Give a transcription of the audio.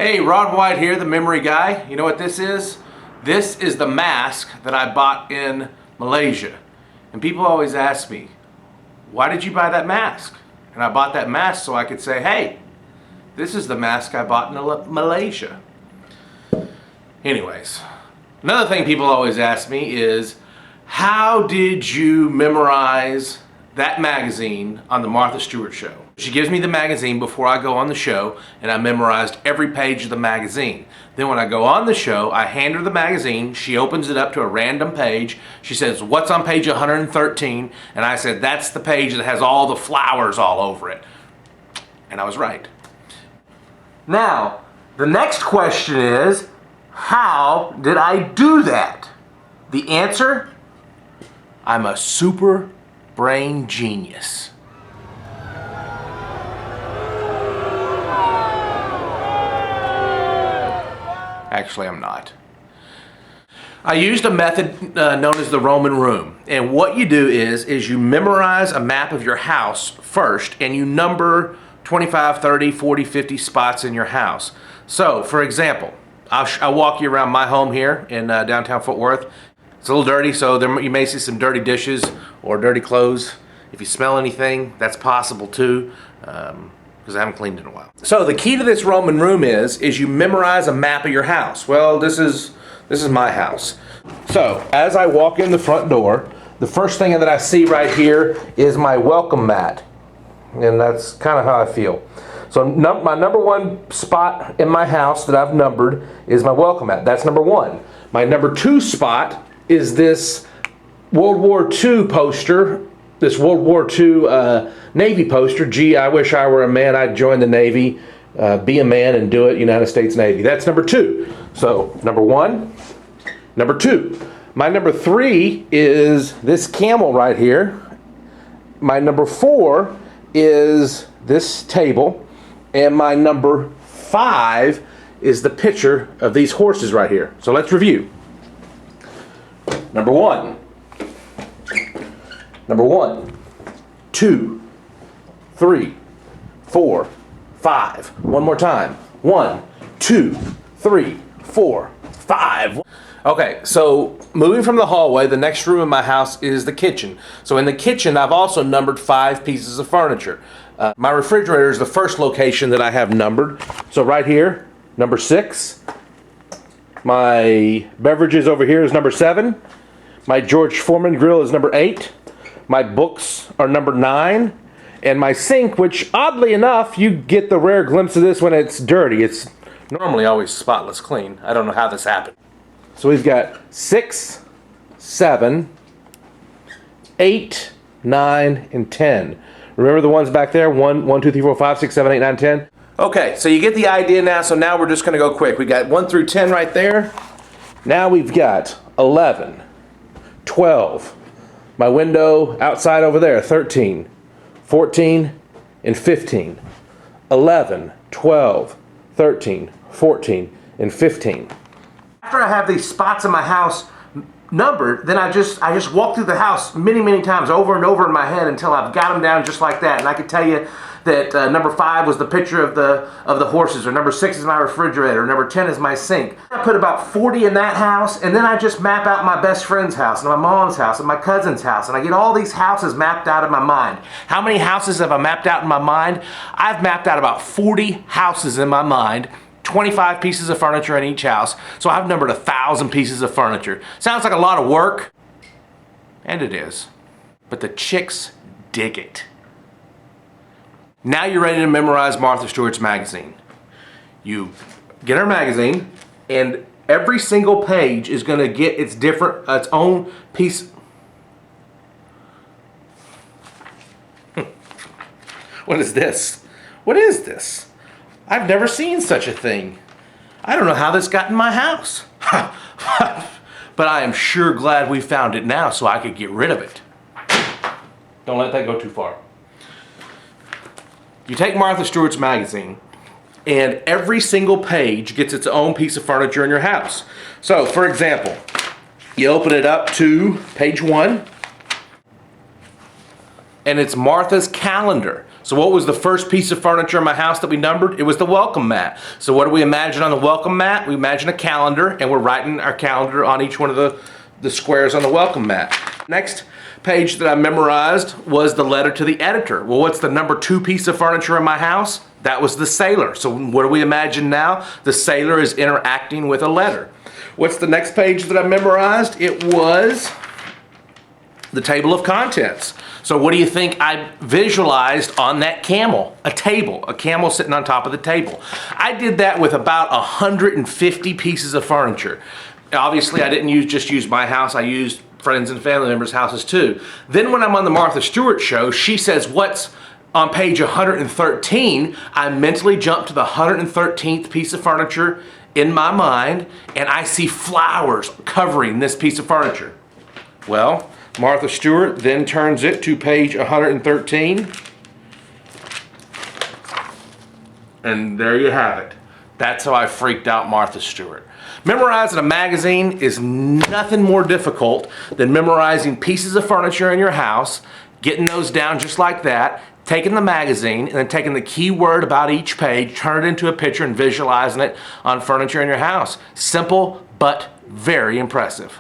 Hey, Rod White here, the memory guy. You know what this is? This is the mask that I bought in Malaysia. And people always ask me, why did you buy that mask? And I bought that mask so I could say, hey, this is the mask I bought in Malaysia. Anyways, another thing people always ask me is, how did you memorize that magazine on the Martha Stewart show? She gives me the magazine before I go on the show, and I memorized every page of the magazine. Then when I go on the show, I hand her the magazine, she opens it up to a random page, she says, what's on page 113? And I said, that's the page that has all the flowers all over it. And I was right. Now, the next question is, how did I do that? The answer? I'm a super brain genius. Actually, I'm not. I used a method known as the Roman room. And what you do is you memorize a map of your house first, and you number 25, 30, 40, 50 spots in your house. So, for example, I'll walk you around my home here in downtown Fort Worth. It's a little dirty, so you may see some dirty dishes or dirty clothes. If you smell anything, that's possible too, because I haven't cleaned in a while. So the key to this Roman room is you memorize a map of your house. Well, this is my house. So as I walk in the front door, the first thing that I see right here is my welcome mat, and that's kind of how I feel. So my number one spot in my house that I've numbered is my welcome mat. That's number one. My number two spot is this World War II poster, this World War II Navy poster. Gee, I wish I were a man, I'd join the Navy, be a man and do it, United States Navy. That's number two. So, number one, number two. My number three is this camel right here. My number four is this table. And my number five is the picture of these horses right here. So let's review. Number one, two, three, four, five. One more time. 1, 2, 3, 4, 5. Okay, so moving from the hallway, the next room in my house is the kitchen. So in the kitchen, I've also numbered 5 pieces of furniture. My refrigerator is the first location that I have numbered. So right here, number 6. My beverages over here is number 7. My George Foreman grill is number 8. My books are number 9. And my sink, which oddly enough, you get the rare glimpse of this when it's dirty. It's normally always spotless clean. I don't know how this happened. So we've got 6, 7, 8, 9, and 10. Remember the ones back there? 1, 2, 3, 4, 5, 6, 7, 8, 9, 10. Okay, so you get the idea now. So now we're just going to go quick. We got 1 through 10 right there. Now we've got 11, 12. My window outside over there, 13, 14, and 15. 11, 12, 13, 14, and 15. After I have these spots in my house numbered, then I just walk through the house many times over and over in my head until I've got them down just like that. And I can tell you that number 5 was the picture of the horses, or number 6 is my refrigerator, number 10 is my sink. I put about 40 in that house, and then I just map out my best friend's house, and my mom's house, and my cousin's house, and I get all these houses mapped out in my mind. How many houses have I mapped out in my mind? I've mapped out about 40 houses in my mind. 25 pieces of furniture in each house. So I've numbered 1,000 pieces of furniture. Sounds like a lot of work, and it is. But the chicks dig it. Now you're ready to memorize Martha Stewart's magazine. You get her magazine, and every single page is going to get its own piece. What is this? What is this? I've never seen such a thing. I don't know how this got in my house. But I am sure glad we found it now so I could get rid of it. Don't let that go too far. You take Martha Stewart's magazine, and every single page gets its own piece of furniture in your house. So, for example, you open it up to page 1, and it's Martha's calendar. So what was the first piece of furniture in my house that we numbered? It was the welcome mat. So what do we imagine on the welcome mat? We imagine a calendar, and we're writing our calendar on each one of the squares on the welcome mat. Next page that I memorized was the letter to the editor. Well, what's the number 2 piece of furniture in my house? That was the sailor. So what do we imagine now? The sailor is interacting with a letter. What's the next page that I memorized? It was the table of contents. So what do you think I visualized on that camel? A table, a camel sitting on top of the table. I did that with about 150 pieces of furniture. Obviously, I didn't just use my house, I used friends and family members' houses too. Then when I'm on the Martha Stewart show, she says, what's on page 113? I mentally jump to the 113th piece of furniture in my mind, and I see flowers covering this piece of furniture. Well, Martha Stewart then turns it to page 113. And there you have it. That's how I freaked out Martha Stewart. Memorizing a magazine is nothing more difficult than memorizing pieces of furniture in your house, getting those down just like that, taking the magazine, and then taking the key word about each page, turn it into a picture and visualizing it on furniture in your house. Simple, but very impressive.